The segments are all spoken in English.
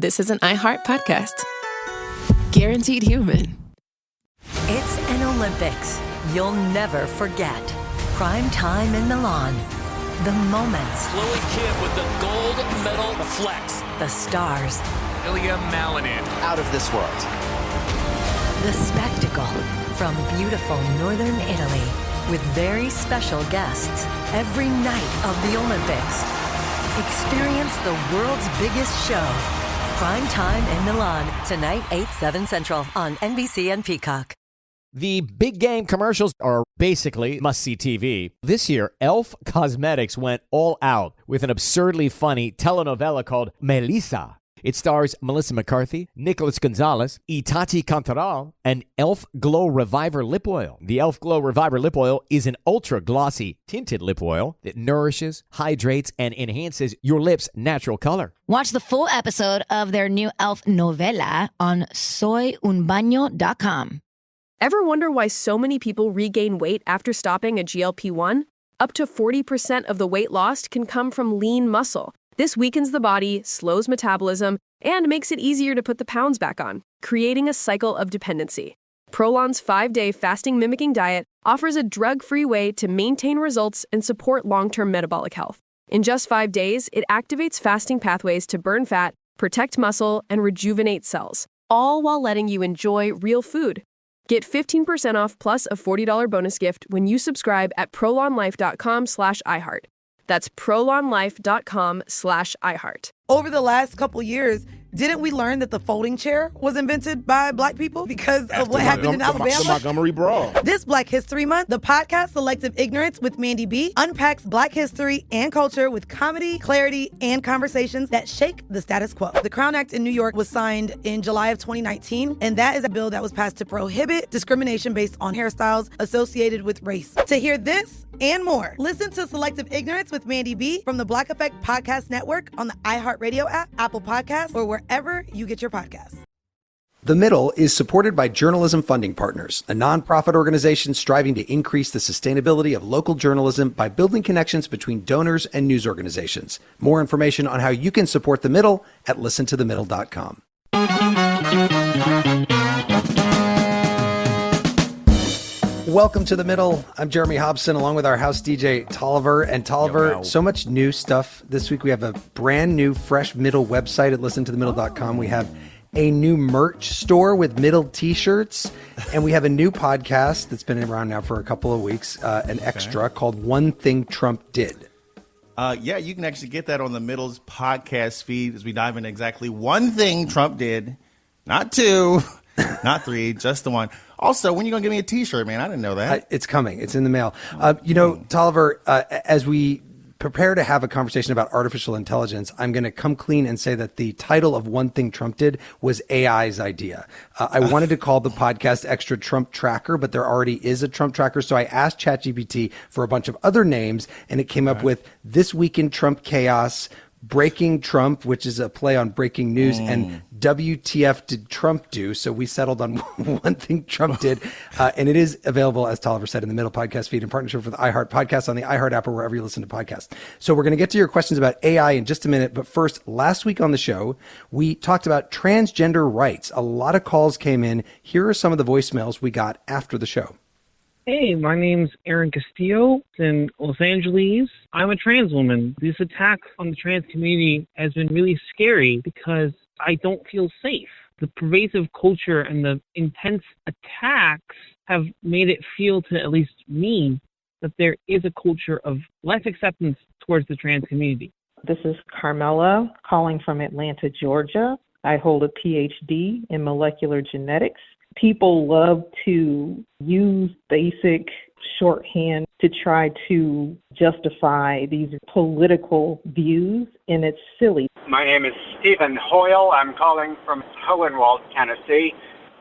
this is an iHeart podcast. Guaranteed human. It's an Olympics you'll never forget. Prime time in Milan. The moments. Chloe Kim with the gold medal flex. The stars. Ilya Malinin. Out of this world. The spectacle from beautiful northern Italy with very special guests every night of the Olympics. Experience the world's biggest show. Prime time in Milan. Tonight, 8/7 Central on NBC and Peacock. The big game commercials are basically must-see TV. This year, Elf Cosmetics went all out with an absurdly funny telenovela called Melissa. It stars Melissa McCarthy, Nicholas Gonzalez, Itati Cantoral, and Elf Glow Reviver Lip Oil. The Elf Glow Reviver Lip Oil is an ultra-glossy tinted lip oil that nourishes, hydrates, and enhances your lips' natural color. Watch the full episode of their new Elf novela on soyunbaño.com. Ever wonder why so many people regain weight after stopping a GLP-1? Up to 40% of the weight lost can come from lean muscle. This weakens the body, slows metabolism, and makes it easier to put the pounds back on, creating a cycle of dependency. Prolon's 5-day fasting-mimicking diet offers a drug-free way to maintain results and support long-term metabolic health. In just 5 days, it activates fasting pathways to burn fat, protect muscle, and rejuvenate cells, all while letting you enjoy real food. Get 15% off plus a $40 bonus gift when you subscribe at prolonlife.com/iHeart. That's prolonlife.com/iHeart. Over the last couple years, didn't we learn that the folding chair was invented by Black people because of what happened in Alabama? The Montgomery Brawl. This Black History Month, the podcast Selective Ignorance with Mandy B unpacks Black history and culture with comedy, clarity, and conversations that shake the status quo. The Crown Act in New York was signed in July of 2019, and that is a bill that was passed to prohibit discrimination based on hairstyles associated with race. To hear this and more, listen to Selective Ignorance with Mandy B from the Black Effect Podcast Network on the iHeartRadio app, Apple Podcasts, or wherever you get your podcasts. The Middle is supported by Journalism Funding Partners, a nonprofit organization striving to increase the sustainability of local journalism by building connections between donors and news organizations. More information on how you can support The Middle at listentothemiddle.com. Welcome to The Middle. I'm Jeremy Hobson, along with our house DJ, Tolliver. And Tolliver, so much new stuff this week. We have a brand new, fresh Middle website at listentothemiddle.com. We have a new merch store with Middle t-shirts. And we have a new podcast that's been around now for a couple of weeks, an extra called One Thing Trump Did. Yeah, you can actually get that on the Middle's podcast feed as we dive into exactly one thing Trump did. Not two, not three, just the one. Also, when are you going to give me a t-shirt, man? I didn't know that. It's coming. It's in the mail. Tolliver, as we prepare to have a conversation about artificial intelligence, I'm going to come clean and say that the title of One Thing Trump Did was AI's idea. I wanted to call the podcast Extra Trump Tracker, but there already is a Trump Tracker. So I asked ChatGPT for a bunch of other names, and it came up with This Week in Trump Chaos, Breaking Trump, which is a play on breaking news, and WTF did Trump do? So we settled on One Thing Trump Did. And it is available, as Tolliver said, in the Middle podcast feed in partnership with iHeart Podcasts on the iHeart app or wherever you listen to podcasts. So we're going to get to your questions about AI in just a minute. But first, last week on the show, we talked about transgender rights. A lot of calls came in. Here are some of the voicemails we got after the show. Hey, my name's Aaron Castillo in Los Angeles. I'm a trans woman. This attack on the trans community has been really scary because I don't feel safe. The pervasive culture and the intense attacks have made it feel to at least me that there is a culture of less acceptance towards the trans community. This is Carmela calling from Atlanta, Georgia. I hold a PhD in molecular genetics. People love to use basic shorthand to try to justify these political views, and it's silly. My name is Stephen Hoyle. I'm calling from Hohenwald, Tennessee.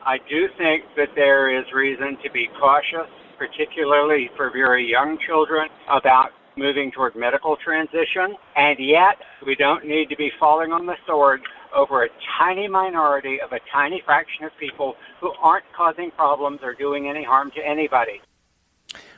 I do think that there is reason to be cautious, particularly for very young children, about moving toward medical transition, and yet we don't need to be falling on the sword over a tiny minority of a tiny fraction of people who aren't causing problems or doing any harm to anybody.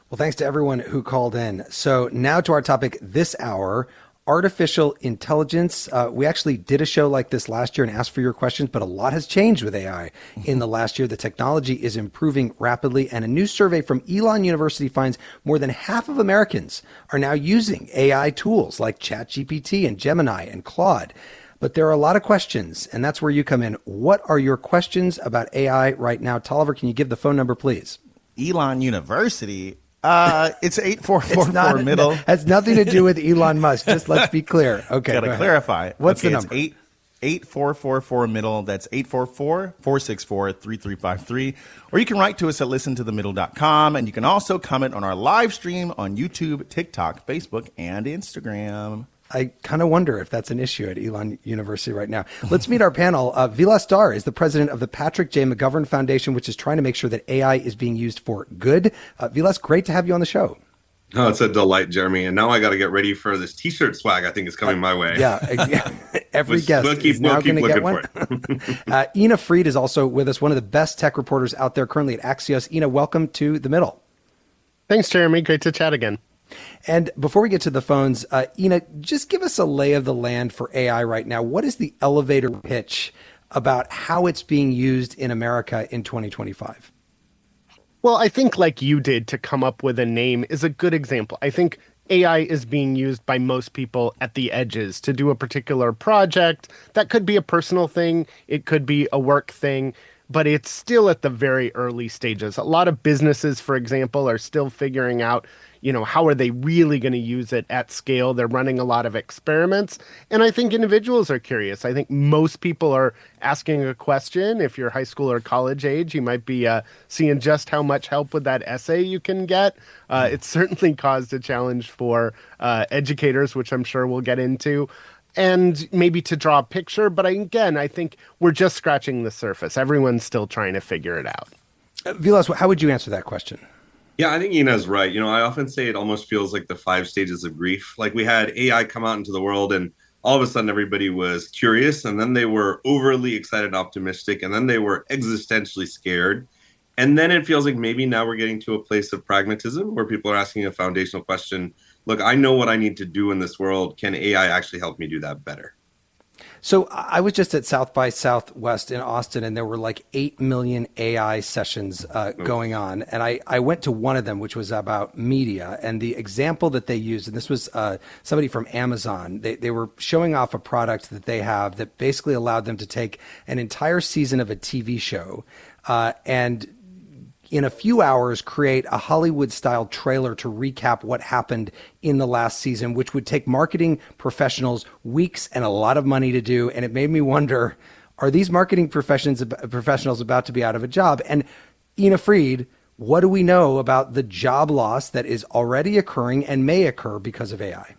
Well, thanks to everyone who called in. So now to our topic this hour. artificial intelligence. We actually did a show like this last year and asked for your questions, but a lot has changed with AI in the last year. The technology is improving rapidly, and a new survey from Elon University finds more than half of Americans are now using AI tools like ChatGPT and Gemini and Claude. But there are a lot of questions, and that's where you come in. What are your questions about AI right now? Tolliver, can you give the phone number, please? Elon University. It's 8444 middle. Has nothing to do with Elon Musk. Just let's be clear. Okay. Gotta clarify. What's the Okay, number? It's 8444 middle. That's 844-464-3353. Or you can write to us at listentothemiddle.com. And you can also comment on our live stream on YouTube, TikTok, Facebook, and Instagram. I kind of wonder if that's an issue at Elon University right now. Let's meet our panel. Vilas Dhar is the president of the Patrick J. McGovern Foundation, which is trying to make sure that AI is being used for good. Vilas, great to have you on the show. Oh, it's a delight, Jeremy. And now I got to get ready for this T-shirt swag I think is coming my way. Yeah, every guest is now going to get one. Ina Fried is also with us, one of the best tech reporters out there currently at Axios. Ina, welcome to The Middle. Thanks, Jeremy. Great to chat again. And before we get to the phones, Ina, just give us a lay of the land for AI right now. What is the elevator pitch about how it's being used in America in 2025? Well, I think like you did to come up with a name is a good example. I think AI is being used by most people at the edges to do a particular project. That could be a personal thing. It could be a work thing. But it's still at the very early stages. A lot of businesses, for example, are still figuring out, how are they really going to use it at scale? They're running a lot of experiments. And I think individuals are curious. I think most people are asking a question. If you're high school or college age, you might be seeing just how much help with that essay you can get. It's certainly caused a challenge for educators, which I'm sure we'll get into. And maybe to draw a picture. But again, I think we're just scratching the surface. Everyone's still trying to figure it out. Vilas, how would you answer that question? Yeah, I think Ina's right. I often say it almost feels like the 5 stages of grief. Like we had AI come out into the world and all of a sudden everybody was curious and then they were overly excited and optimistic and then they were existentially scared. And then it feels like maybe now we're getting to a place of pragmatism where people are asking a foundational question. Look, I know what I need to do in this world. Can AI actually help me do that better? So I was just at South by Southwest in Austin, and there were like 8 million AI sessions going on. And I went to one of them, which was about media. And the example that they used, and this was somebody from Amazon, they were showing off a product that they have that basically allowed them to take an entire season of a TV show and in a few hours, create a Hollywood-style trailer to recap what happened in the last season, which would take marketing professionals weeks and a lot of money to do. And it made me wonder, are these marketing professionals about to be out of a job? And Ina Fried, what do we know about the job loss that is already occurring and may occur because of AI?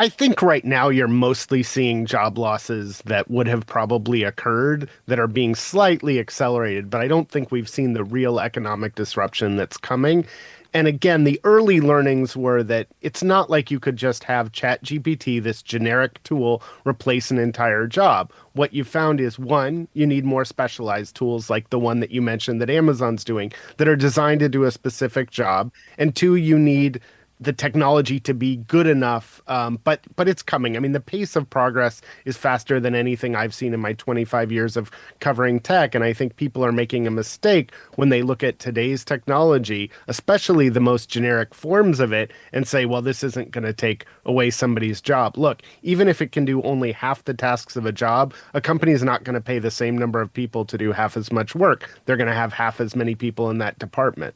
I think right now you're mostly seeing job losses that would have probably occurred that are being slightly accelerated, but I don't think we've seen the real economic disruption that's coming. And again, the early learnings were that it's not like you could just have ChatGPT, this generic tool, replace an entire job. What you found is, one, you need more specialized tools like the one that you mentioned that Amazon's doing that are designed to do a specific job. And two, you need the technology to be good enough, but it's coming. I mean, the pace of progress is faster than anything I've seen in my 25 years of covering tech, and I think people are making a mistake when they look at today's technology, especially the most generic forms of it, and say, well, this isn't going to take away somebody's job. Look, even if it can do only half the tasks of a job, a company is not going to pay the same number of people to do half as much work. They're going to have half as many people in that department.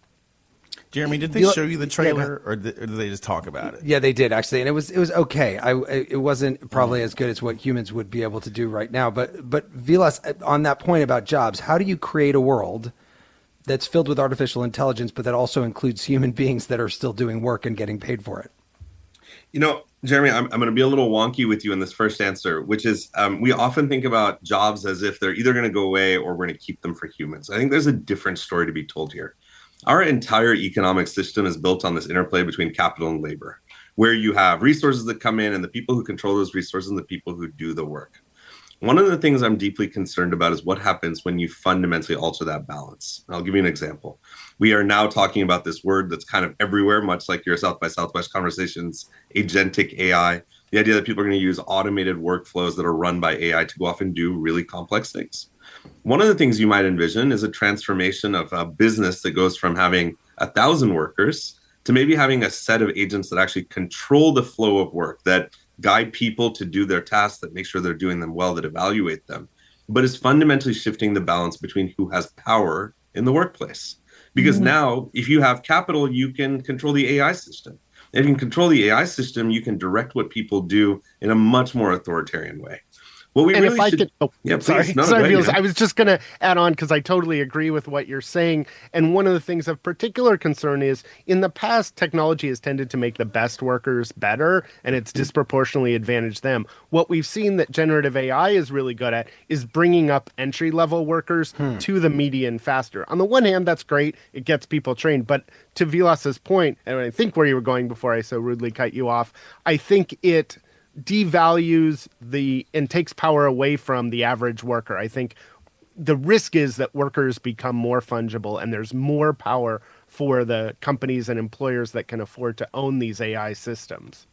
Jeremy, did they show you the trailer, or did they just talk about it? Yeah, they did actually, and it was okay. It wasn't probably as good as what humans would be able to do right now. But Vilas, on that point about jobs, how do you create a world that's filled with artificial intelligence, but that also includes human beings that are still doing work and getting paid for it? Jeremy, I'm going to be a little wonky with you in this first answer, which is we often think about jobs as if they're either going to go away or we're going to keep them for humans. I think there's a different story to be told here. Our entire economic system is built on this interplay between capital and labor, where you have resources that come in and the people who control those resources and the people who do the work. One of the things I'm deeply concerned about is what happens when you fundamentally alter that balance. I'll give you an example. We are now talking about this word that's kind of everywhere, much like your South by Southwest conversations, agentic AI. The idea that people are going to use automated workflows that are run by AI to go off and do really complex things. One of the things you might envision is a transformation of a business that goes from having 1,000 workers to maybe having a set of agents that actually control the flow of work, that guide people to do their tasks, that make sure they're doing them well, that evaluate them, but is fundamentally shifting the balance between who has power in the workplace. Because now, if you have capital, you can control the AI system. If you can control the AI system, you can direct what people do in a much more authoritarian way. Well, we and really if I should... could, yeah, please. sorry, No, sorry, go ahead, Vilas, I was just going to add on because I totally agree with what you're saying. And one of the things of particular concern is in the past, technology has tended to make the best workers better, and it's disproportionately advantaged them. What we've seen that generative AI is really good at is bringing up entry-level workers to the median faster. On the one hand, that's great. It gets people trained. But to Vilas's point, and I think where you were going before I so rudely cut you off, I think it devalues and takes power away from the average worker. I think the risk is that workers become more fungible and there's more power for the companies and employers that can afford to own these AI systems.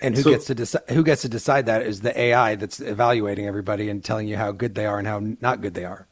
And who gets to decide that is the AI that's evaluating everybody and telling you how good they are and how not good they are.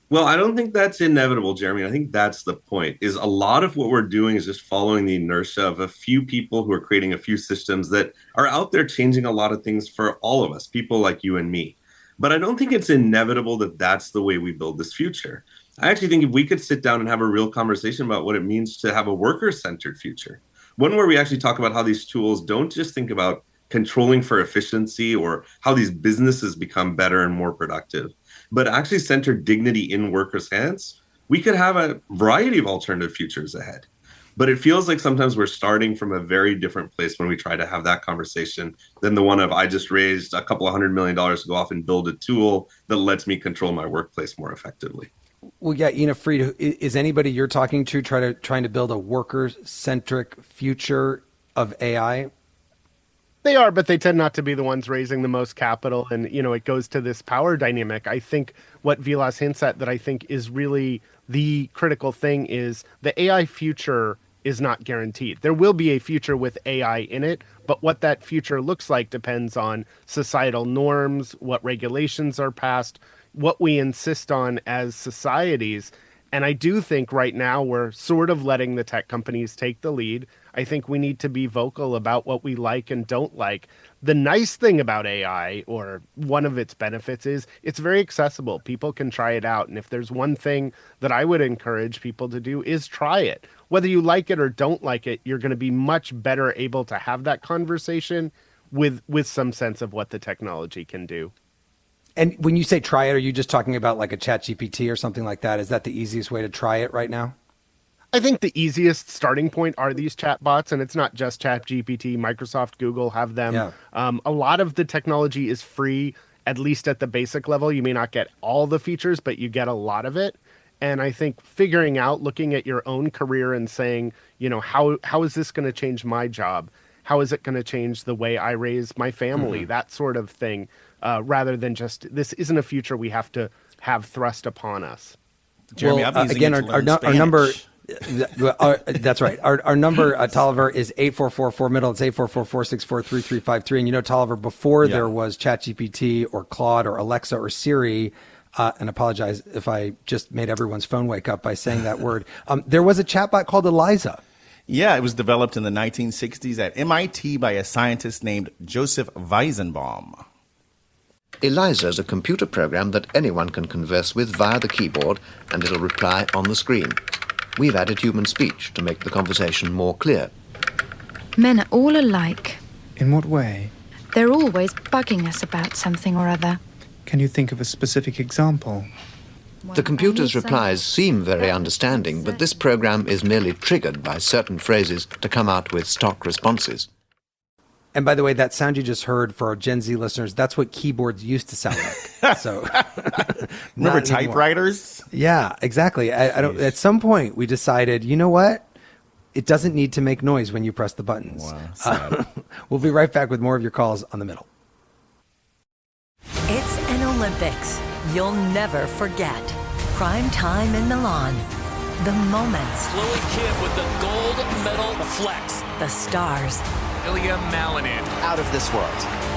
Well, I don't think that's inevitable, Jeremy. I think that's the point, is a lot of what we're doing is just following the inertia of a few people who are creating a few systems that are out there changing a lot of things for all of us, people like you and me. But I don't think it's inevitable that that's the way we build this future. I actually think if we could sit down and have a real conversation about what it means to have a worker-centered future, one where we actually talk about how these tools don't just think about controlling for efficiency or how these businesses become better and more productive, but actually center dignity in workers' hands, we could have a variety of alternative futures ahead. But it feels like sometimes we're starting from a very different place when we try to have that conversation than the one of, I just raised a couple of $100 million to go off and build a tool that lets me control my workplace more effectively. Well, yeah, Ina Fried, is anybody you're talking to trying to build a worker-centric future of AI? They are, but they tend not to be the ones raising the most capital. And, it goes to this power dynamic. I think what Vilas hints at that I think is really the critical thing is the AI future is not guaranteed. There will be a future with AI in it, but what that future looks like depends on societal norms, what regulations are passed, what we insist on as societies. And I do think right now we're sort of letting the tech companies take the lead. I think we need to be vocal about what we like and don't like. The nice thing about AI, or one of its benefits, is it's very accessible. People can try it out. And if there's one thing that I would encourage people to do is try it. Whether you like it or don't like it, you're going to be much better able to have that conversation with some sense of what the technology can do. And when you say try it, are you just talking about like a ChatGPT or something like that? Is that the easiest way to try it right now? I think the easiest starting point are these chatbots, and it's not just ChatGPT. Microsoft, Google have them. Yeah. A lot of the technology is free, at least at the basic level. You may not get all the features, but you get a lot of it. And I think figuring out, looking at your own career and saying, how is this going to change my job? How is it going to change the way I raise my family? That sort of thing, rather than just, this isn't a future we have to have thrust upon us. Jeremy, well, I'm using again, it to our learn number... Spanish. That's right. Our number, Tolliver, is 8444-MIDDLE. It's 844-464-3353. And Tolliver, before there was ChatGPT or Claude or Alexa or Siri, and apologize if I just made everyone's phone wake up by saying that word, there was a chatbot called Eliza. Yeah, it was developed in the 1960s at MIT by a scientist named Joseph Weizenbaum. Eliza is a computer program that anyone can converse with via the keyboard, and it'll reply on the screen. We've added human speech to make the conversation more clear. Men are all alike. In what way? They're always bugging us about something or other. Can you think of a specific example? The computer's replies seem very understanding, but this program is merely triggered by certain phrases to come out with stock responses. And by the way, that sound you just heard for our Gen Z listeners, that's what keyboards used to sound like. So, remember typewriters? Yeah, exactly. I don't. At some point, we decided, you know what? It doesn't need to make noise when you press the buttons. Wow, we'll be right back with more of your calls on the middle. It's an Olympics you'll never forget. Prime time in Milan. The moments. Chloe Kim with the gold medal flex. The stars. Ilya Malinin. Out of this world.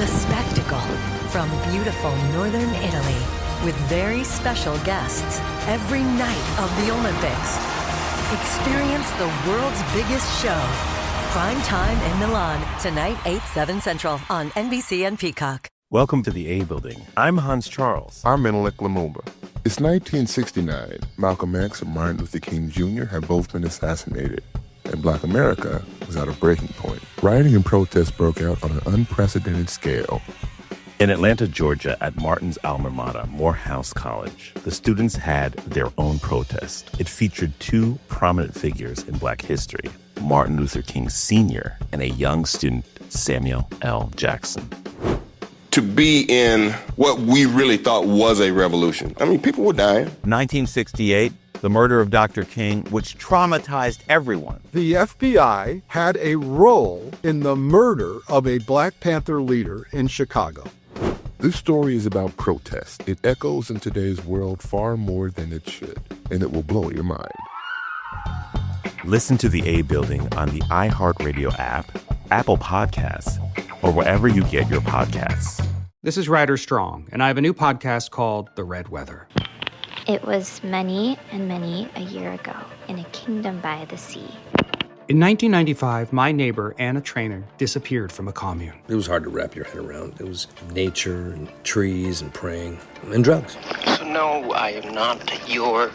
The spectacle from beautiful northern Italy with very special guests every night of the Olympics. Experience the world's biggest show. Prime time in Milan, tonight 8/7 Central on NBC and Peacock. Welcome to the A Building. I'm Hans Charles. I'm Menelik Lumumba. It's 1969. Malcolm X and Martin Luther King Jr. had both been assassinated, and Black America was at a breaking point. Rioting and protests broke out on an unprecedented scale. In Atlanta, Georgia, at Martin's alma mater, Morehouse College, the students had their own protest. It featured two prominent figures in Black history, Martin Luther King Sr. and a young student, Samuel L. Jackson. To be in what we really thought was a revolution. I mean, people were dying. 1968, the murder of Dr. King, which traumatized everyone. The FBI had a role in the murder of a Black Panther leader in Chicago. This story is about protest. It echoes in today's world far more than it should, and it will blow your mind. Listen to the A Building on the iHeartRadio app, Apple Podcasts, or wherever you get your podcasts. This is Ryder Strong, and I have a new podcast called The Red Weather. It was many and many a year ago in a kingdom by the sea. In 1995, my neighbor, Anna Trainer, disappeared from a commune. It was hard to wrap your head around. It was nature and trees and praying and drugs. So no, I am not your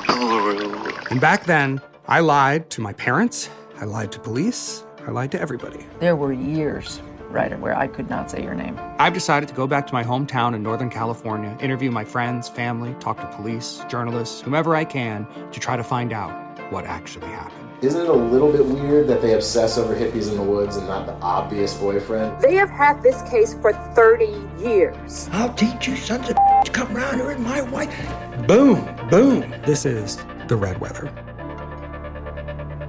guru. And back then, I lied to my parents, I lied to police, I lied to everybody. There were years, Ryder, where I could not say your name. I've decided to go back to my hometown in Northern California, interview my friends, family, talk to police, journalists, whomever I can, to try to find out what actually happened. Isn't it a little bit weird that they obsess over hippies in the woods and not the obvious boyfriend? They have had this case for 30 years. I'll teach you sons of to come around here and my wife. Boom, boom. This is The Red Weather.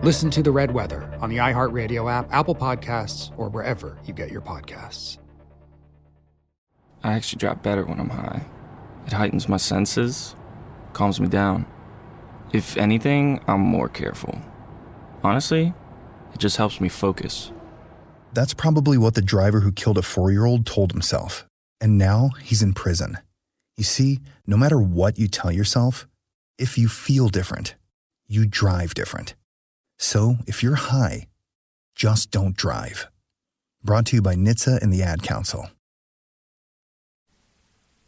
Listen to The Red Weather on the iHeartRadio app, Apple Podcasts, or wherever you get your podcasts. I actually drop better when I'm high. It heightens my senses, calms me down. If anything, I'm more careful. Honestly, it just helps me focus. That's probably what the driver who killed a 4-year-old told himself. And now he's in prison. You see, no matter what you tell yourself, if you feel different, you drive different. So if you're high, just don't drive. Brought to you by NHTSA and the Ad Council.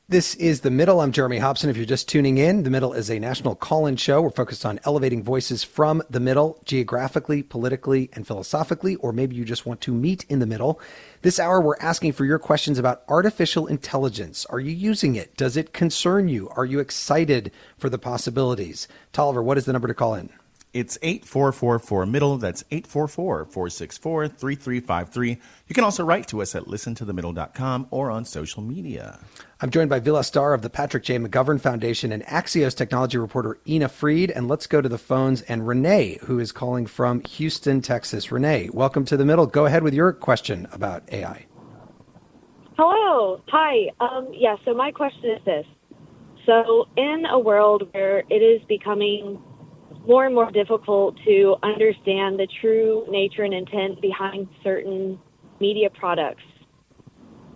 This is The Middle. I'm Jeremy Hobson. If you're just tuning in, The Middle is a national call-in show. We're focused on elevating voices from the middle, geographically, politically, and philosophically, or maybe you just want to meet in the middle. This hour, we're asking for your questions about artificial intelligence. Are you using it? Does it concern you? Are you excited for the possibilities? Tolliver, what is the number to call in? It's 8444-MIDDLE. That's 844-464-3353. You can also write to us at listentothemiddle.com or on social media. I'm joined by Vilas Dhar of the Patrick J. McGovern Foundation and Axios technology reporter Ina Fried. And let's go to the phones and Renee, who is calling from Houston, Texas. Renee, welcome to The Middle. Go ahead with your question about AI. Hello. Hi. So my question is this. So in a world where it is becoming more and more difficult to understand the true nature and intent behind certain media products.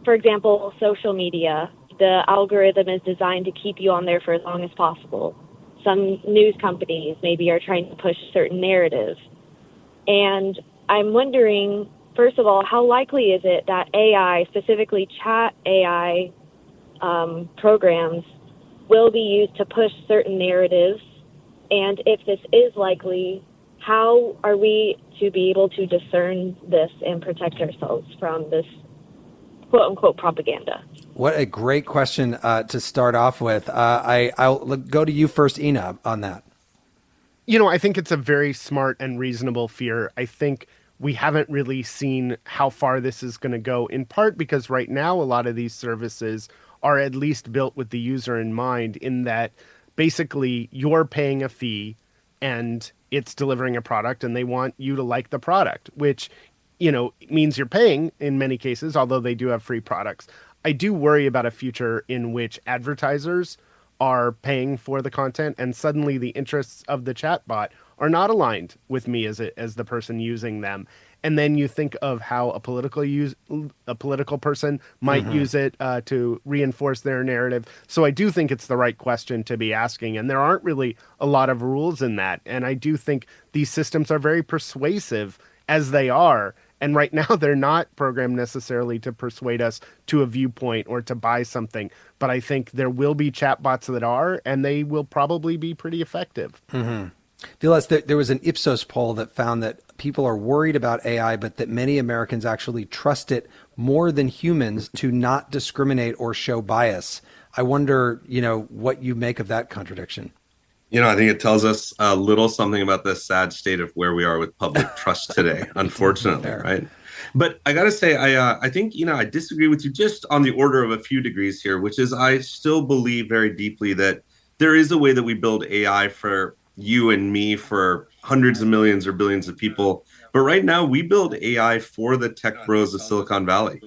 For example, social media, the algorithm is designed to keep you on there for as long as possible. Some news companies maybe are trying to push certain narratives. And I'm wondering, first of all, how likely is it that AI, specifically chat AI programs, will be used to push certain narratives? And if this is likely, how are we to be able to discern this and protect ourselves from this quote-unquote propaganda? What a great question to start off with. I'll go to you first, Ina, on that. You know, I think it's a very smart and reasonable fear. I think we haven't really seen how far this is going to go, in part because right now a lot of these services are at least built with the user in mind, in that basically you're paying a fee and it's delivering a product and they want you to like the product, which, you know, means you're paying in many cases, although they do have free products. I do worry about a future in which advertisers are paying for the content and suddenly the interests of the chatbot are not aligned with me as the person using them. and then you think of how a political person might use it to reinforce their narrative. So I do think it's the right question to be asking, and there aren't really a lot of rules in that. And I do think these systems are very persuasive as they are. And right now, they're not programmed necessarily to persuade us to a viewpoint or to buy something. But I think there will be chatbots that are, and they will probably be pretty effective. Vilas, there was an Ipsos poll that found that people are worried about AI, but that many Americans actually trust it more than humans to not discriminate or show bias. I wonder, what you make of that contradiction. I think it tells us a little something about the sad state of where we are with public trust today, unfortunately, right? But I got to say, I think, I disagree with you just on the order of a few degrees here, which is I still believe very deeply that there is a way that we build AI for you and me, for hundreds of millions or billions of people. But right now, we build AI for the tech bros of Silicon Valley.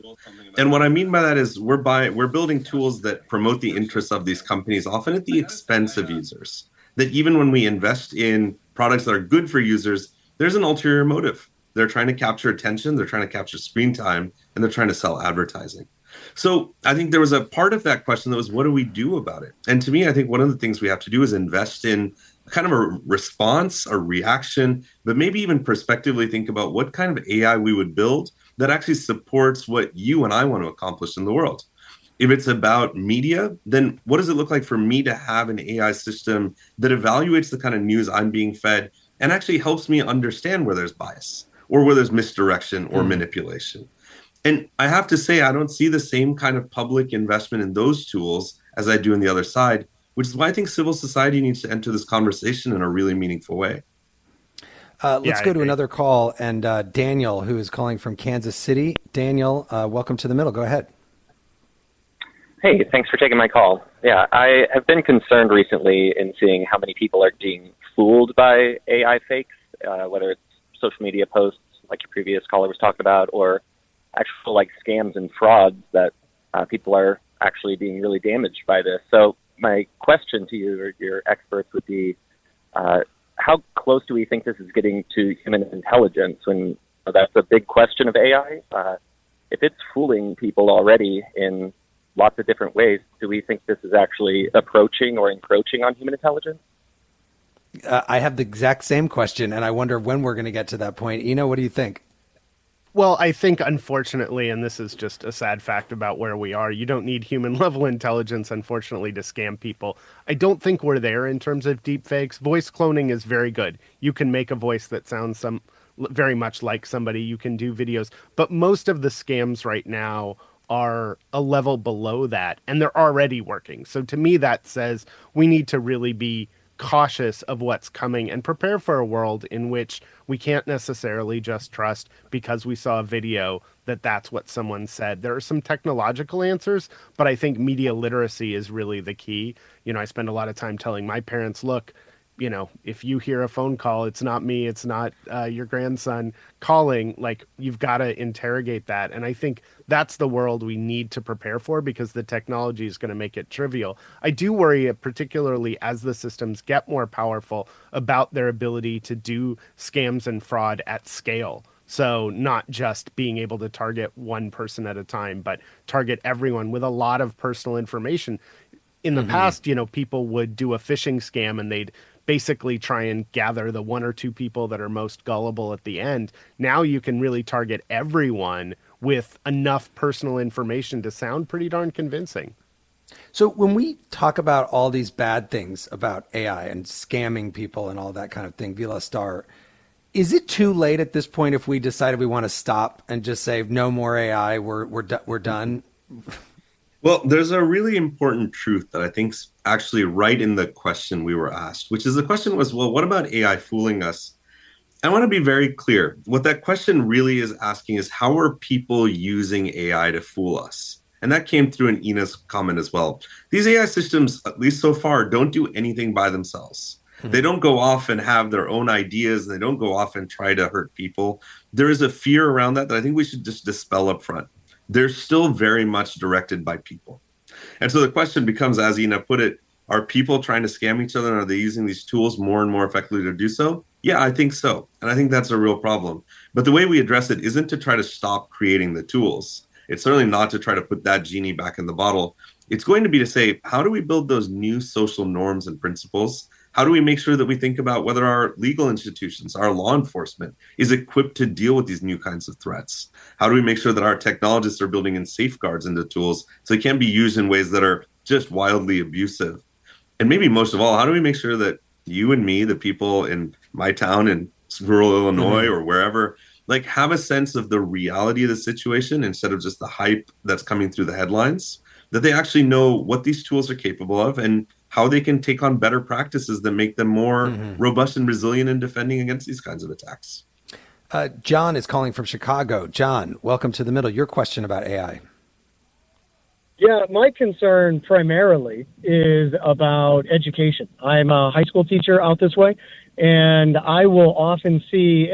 And what I mean by that is we're building tools that promote the interests of these companies, often at the expense of users. That even when we invest in products that are good for users, there's an ulterior motive. They're trying to capture attention, they're trying to capture screen time, and they're trying to sell advertising. So I think there was a part of that question that was, what do we do about it? And to me, I think one of the things we have to do is invest in kind of a response, a reaction, but maybe even prospectively think about what kind of AI we would build that actually supports what you and I want to accomplish in the world. If it's about media, then what does it look like for me to have an AI system that evaluates the kind of news I'm being fed and actually helps me understand where there's bias or where there's misdirection or manipulation? And I have to say, I don't see the same kind of public investment in those tools as I do in the other side, which is why I think civil society needs to enter this conversation in a really meaningful way. Let's go to another call. And Daniel, who is calling from Kansas City. Daniel, welcome to The Middle. Go ahead. Hey, thanks for taking my call. Yeah, I have been concerned recently in seeing how many people are being fooled by AI fakes, whether it's social media posts like your previous caller was talking about, or actual like scams and frauds that people are actually being really damaged by this. So my question to you or your experts would be, how close do we think this is getting to human intelligence? When that's a big question of AI. If it's fooling people already in lots of different ways, do we think this is actually approaching or encroaching on human intelligence? I have the exact same question, and I wonder when we're going to get to that point. Ina, what do you think? Well, I think, unfortunately, and this is just a sad fact about where we are, you don't need human-level intelligence, unfortunately, to scam people. I don't think we're there in terms of deepfakes. Voice cloning is very good. You can make a voice that sounds very much like somebody. You can do videos. But most of the scams right now are a level below that, and they're already working. So to me, that says we need to really be cautious of what's coming and prepare for a world in which we can't necessarily just trust because we saw a video that that's what someone said. There are some technological answers, but I think media literacy is really the key. I spend a lot of time telling my parents, look, if you hear a phone call, it's not me, it's not your grandson calling, like you've got to interrogate that. And I think that's the world we need to prepare for because the technology is going to make it trivial. I do worry, particularly as the systems get more powerful, about their ability to do scams and fraud at scale. So not just being able to target one person at a time, but target everyone with a lot of personal information. In the past, people would do a phishing scam and they'd basically try and gather the one or two people that are most gullible at the end. Now you can really target everyone with enough personal information to sound pretty darn convincing. So when we talk about all these bad things about AI and scamming people and all that kind of thing, Vilas Dhar, is it too late at this point if we decided we want to stop and just say no more AI, we're done? Well, there's a really important truth that I think's actually right in the question we were asked, which is the question was, well, what about AI fooling us? I want to be very clear. What that question really is asking is, how are people using AI to fool us? And that came through in Ina's comment as well. These AI systems, at least so far, don't do anything by themselves. They don't go off and have their own ideas. They don't go off and try to hurt people. There is a fear around that I think we should just dispel up front. They're still very much directed by people. And so the question becomes, as Ina put it, are people trying to scam each other? And are they using these tools more and more effectively to do so? Yeah, I think so. And I think that's a real problem. But the way we address it isn't to try to stop creating the tools. It's certainly not to try to put that genie back in the bottle. It's going to be to say, how do we build those new social norms and principles? How do we make sure that we think about whether our legal institutions, our law enforcement is equipped to deal with these new kinds of threats? How do we make sure that our technologists are building in safeguards into tools so they can't be used in ways that are just wildly abusive? And maybe most of all, how do we make sure that you and me, the people in my town in rural Illinois or wherever, like have a sense of the reality of the situation instead of just the hype that's coming through the headlines, that they actually know what these tools are capable of and how they can take on better practices that make them more robust and resilient in defending against these kinds of attacks. John is calling from Chicago. John, welcome to The Middle. Your question about AI. Yeah, my concern primarily is about education. I'm a high school teacher out this way, and I will often see,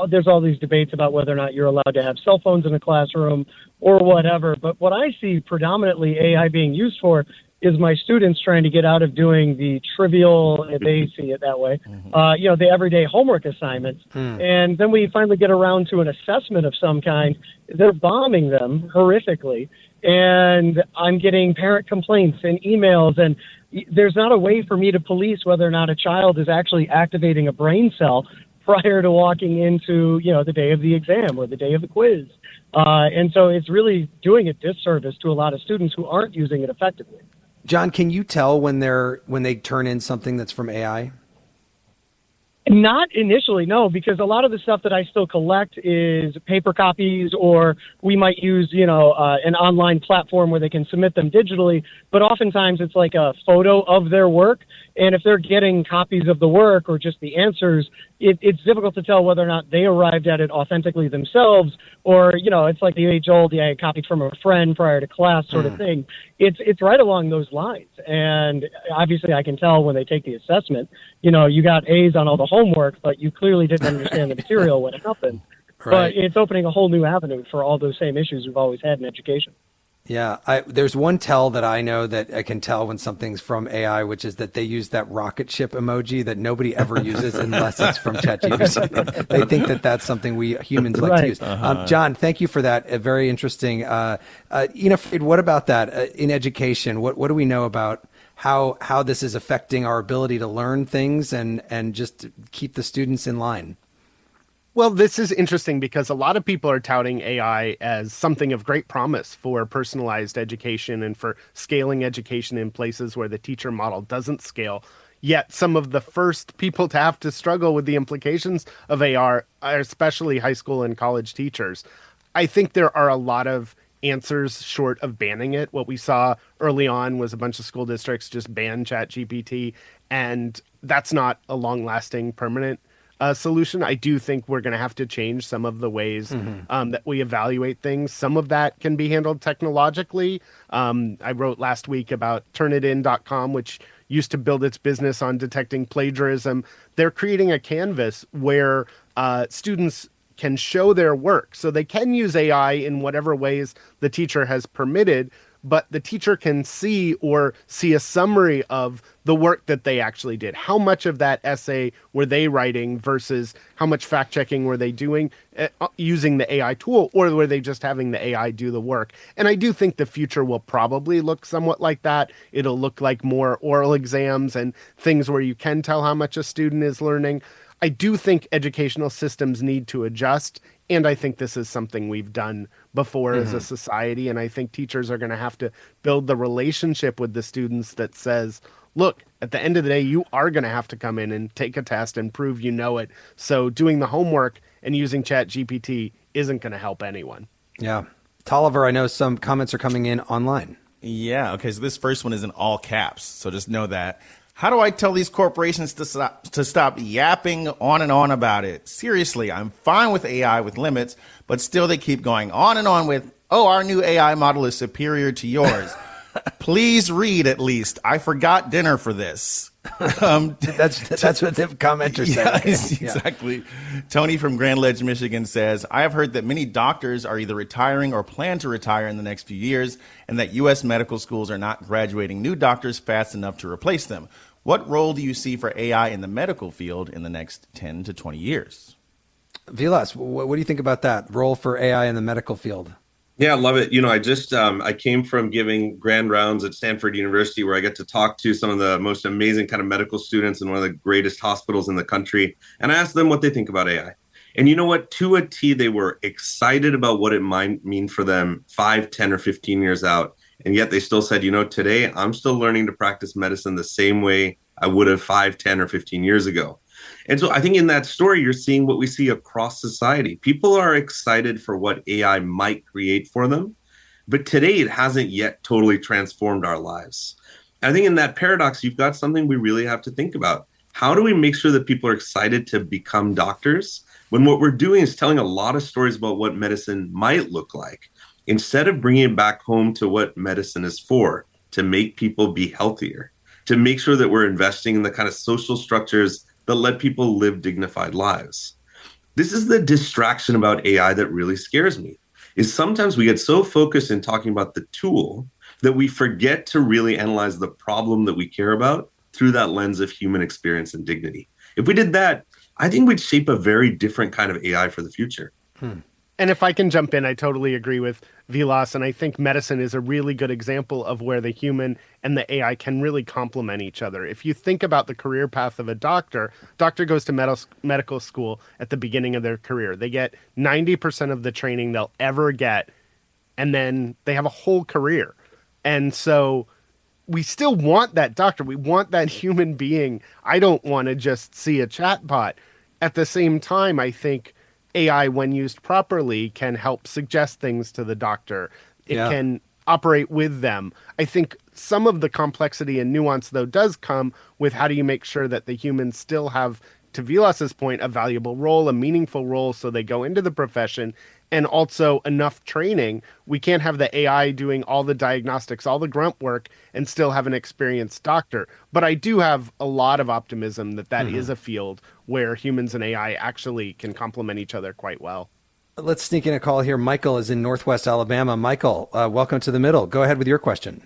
there's all these debates about whether or not you're allowed to have cell phones in a classroom or whatever. But what I see predominantly AI being used for is my students trying to get out of doing the trivial, they see it that way, the everyday homework assignments. And then we finally get around to an assessment of some kind. They're bombing them horrifically. And I'm getting parent complaints and emails, and there's not a way for me to police whether or not a child is actually activating a brain cell prior to walking into, the day of the exam or the day of the quiz. And so it's really doing a disservice to a lot of students who aren't using it effectively. John, can you tell when they turn in something that's from AI? Not initially, no, because a lot of the stuff that I still collect is paper copies, or we might use, an online platform where they can submit them digitally. But oftentimes it's like a photo of their work. And if they're getting copies of the work or just the answers, it's difficult to tell whether or not they arrived at it authentically themselves, or, it's like the age-old, I copied from a friend prior to class sort of thing. It's right along those lines. And obviously I can tell when they take the assessment, you got A's on all the homework, but you clearly didn't understand the material when it happened. Right. But it's opening a whole new avenue for all those same issues we've always had in education. Yeah, there's one tell that I know that I can tell when something's from AI, which is that they use that rocket ship emoji that nobody ever uses unless it's from ChatGPT. They think that that's something we humans like to use. John, thank you for that. Very interesting. Fried, what about that in education? What do we know about how this is affecting our ability to learn things and just keep the students in line? Well, this is interesting because a lot of people are touting AI as something of great promise for personalized education and for scaling education in places where the teacher model doesn't scale. Yet some of the first people to have to struggle with the implications of AR are especially high school and college teachers. I think there are a lot of answers short of banning it. What we saw early on was a bunch of school districts just ban ChatGPT, and that's not a long-lasting, permanent solution. I do think we're going to have to change some of the ways that we evaluate things. Some of that can be handled technologically. I wrote last week about Turnitin.com, which used to build its business on detecting plagiarism. They're creating a canvas where students can show their work. So they can use AI in whatever ways the teacher has permitted, but the teacher can see a summary of the work that they actually did. How much of that essay were they writing versus how much fact checking were they doing using the AI tool, or were they just having the AI do the work? And I do think the future will probably look somewhat like that. It'll look like more oral exams and things where you can tell how much a student is learning. I do think educational systems need to adjust, and I think this is something we've done before as a society, and I think teachers are going to have to build the relationship with the students that says, look, at the end of the day, you are going to have to come in and take a test and prove you know it. So doing the homework and using ChatGPT isn't going to help anyone. Yeah. Tolliver, I know some comments are coming in online. Yeah, okay, so this first one is in all caps, so just know that. How do I tell these corporations to stop yapping on and on about it? Seriously, I'm fine with AI with limits, but still they keep going on and on with, oh, our new AI model is superior to yours. Please read at least. I forgot dinner for this. That's what the commenter said. Exactly. Tony from Grand Ledge, Michigan says, I have heard that many doctors are either retiring or plan to retire in the next few years, and that U.S. medical schools are not graduating new doctors fast enough to replace them. What role do you see for AI in the medical field in the next 10 to 20 years? Vilas, what do you think about that role for AI in the medical field? Yeah, I love it. I came from giving grand rounds at Stanford University where I get to talk to some of the most amazing kind of medical students in one of the greatest hospitals in the country. And I asked them what they think about AI. And you know what? To a T, they were excited about what it might mean for them 5, 10, or 15 years out. And yet they still said, today I'm still learning to practice medicine the same way I would have 5, 10, or 15 years ago. And so I think in that story, you're seeing what we see across society. People are excited for what AI might create for them, but today it hasn't yet totally transformed our lives. I think in that paradox, you've got something we really have to think about. How do we make sure that people are excited to become doctors when what we're doing is telling a lot of stories about what medicine might look like, instead of bringing it back home to what medicine is for, to make people be healthier, to make sure that we're investing in the kind of social structures that let people live dignified lives. This is the distraction about AI that really scares me, is sometimes we get so focused in talking about the tool that we forget to really analyze the problem that we care about through that lens of human experience and dignity. If we did that, I think we'd shape a very different kind of AI for the future. And if I can jump in, I totally agree with Vilas, and I think medicine is a really good example of where the human and the AI can really complement each other. If you think about the career path of a doctor goes to medical school at the beginning of their career. They get 90% of the training they'll ever get, and then they have a whole career. And so we still want that doctor. We want that human being. I don't want to just see a chatbot. At the same time, I think AI, when used properly, can help suggest things to the doctor. It can operate with them. I think some of the complexity and nuance, though, does come with how do you make sure that the humans still have, to Vilas's point, a valuable role, a meaningful role, so they go into the profession, and also enough training. We can't have the AI doing all the diagnostics, all the grunt work, and still have an experienced doctor. But I do have a lot of optimism that is a field where humans and AI actually can complement each other quite well. Let's sneak in a call here. Michael is in Northwest Alabama. Michael, welcome to the middle. Go ahead with your question.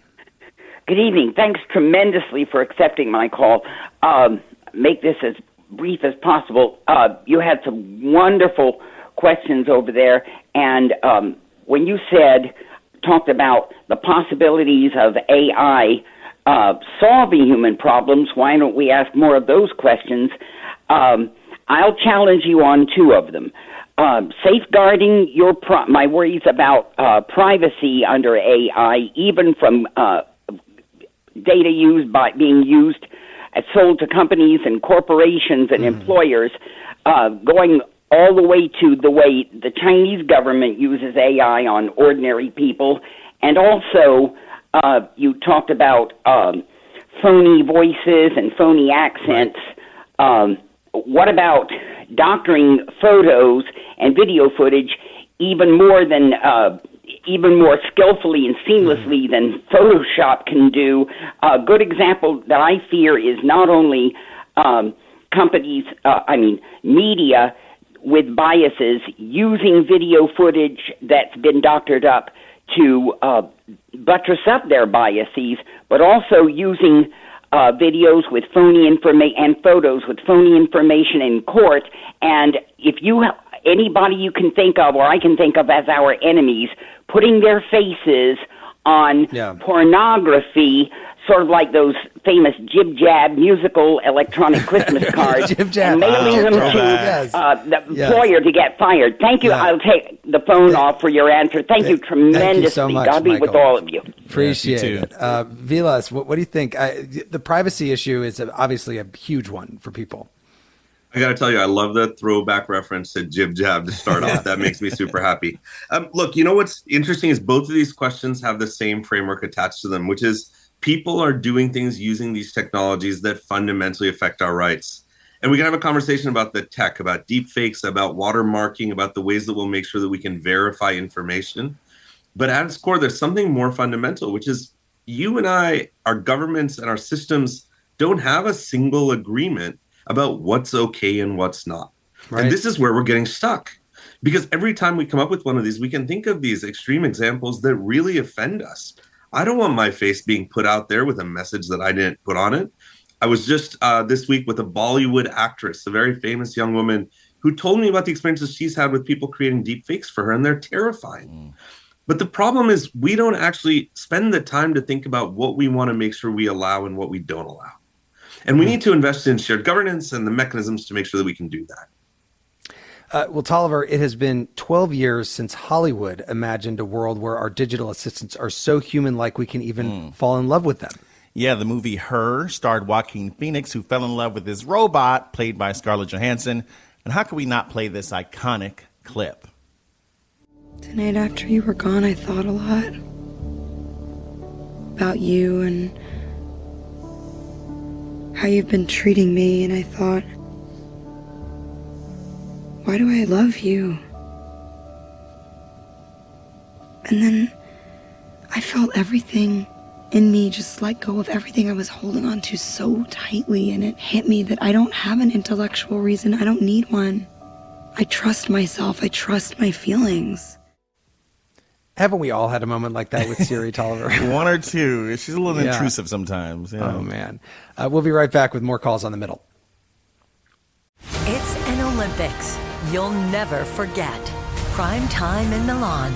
Good evening. Thanks tremendously for accepting my call. Make this as brief as possible. You had some wonderful questions over there, and when you talked about the possibilities of AI solving human problems, why don't we ask more of those questions? I'll challenge you on two of them. Safeguarding my worries about privacy under AI, even from data being used sold to companies and corporations and employers, going all the way to the way the Chinese government uses AI on ordinary people. And also, you talked about phony voices and phony accents. What about doctoring photos and video footage even more skillfully and seamlessly than Photoshop can do? A good example that I fear is not only media with biases using video footage that's been doctored up to buttress up their biases, but also using videos with phony information and photos with phony information in court. And if anybody you can think of, or I can think of as our enemies, putting their faces on pornography, sort of like those famous jib-jab musical electronic Christmas cards, and mailing them to the employer to get fired. Thank you. I'll take the phone off for your answer. Thank you tremendously. Thank you so much, God be Michael. with all of you. Appreciate it. Vilas, what do you think? The privacy issue is obviously a huge one for people. I got to tell you, I love the throwback reference to Jib Jab to start off. That makes me super happy. Look, what's interesting is both of these questions have the same framework attached to them, which is people are doing things using these technologies that fundamentally affect our rights. And we can have a conversation about the tech, about deep fakes, about watermarking, about the ways that we'll make sure that we can verify information. But at its core, there's something more fundamental, which is you and I, our governments and our systems don't have a single agreement about what's okay and what's not. Right. And this is where we're getting stuck. Because every time we come up with one of these, we can think of these extreme examples that really offend us. I don't want my face being put out there with a message that I didn't put on it. I was just this week with a Bollywood actress, a very famous young woman, who told me about the experiences she's had with people creating deep fakes for her, and they're terrifying. But the problem is we don't actually spend the time to think about what we want to make sure we allow and what we don't allow. And we need to invest in shared governance and the mechanisms to make sure that we can do that. Well, Tolliver, it has been 12 years since Hollywood imagined a world where our digital assistants are so human-like we can even fall in love with them. Yeah, the movie Her starred Joaquin Phoenix, who fell in love with his robot, played by Scarlett Johansson. And how can we not play this iconic clip? Tonight after you were gone, I thought a lot about you and how you've been treating me, and I thought, why do I love you? And then I felt everything in me just let go of everything I was holding on to so tightly, and it hit me that I don't have an intellectual reason. I don't need one. I trust myself. I trust my feelings. Haven't we all had a moment like that with Siri, Tolliver? One or two. She's a little intrusive sometimes. Yeah. Oh, man. We'll be right back with more calls on the middle. It's an Olympics you'll never forget. Prime time in Milan.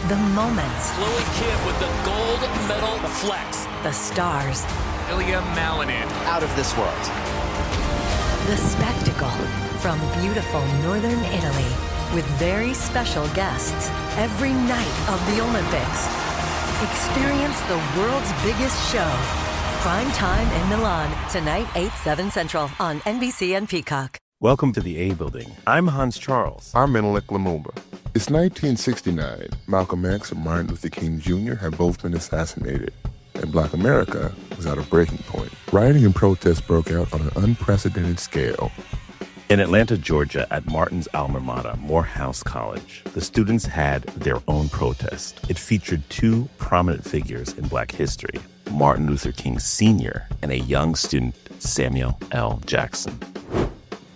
The moments. Chloe Kim with the gold medal flex. The stars. Ilya Malinin. Out of this world. The spectacle from beautiful northern Italy with very special guests every night of the Olympics. Experience the world's biggest show. Prime time in Milan. Tonight, 8/7 Central on NBC and Peacock. Welcome to the A Building. I'm Hans Charles. I'm Menelik Lumumba. It's 1969. Malcolm X and Martin Luther King Jr. had both been assassinated, and Black America was at a breaking point. Rioting and protests broke out on an unprecedented scale. In Atlanta, Georgia, at Martin's alma mater, Morehouse College, the students had their own protest. It featured two prominent figures in Black history, Martin Luther King Sr. and a young student, Samuel L. Jackson.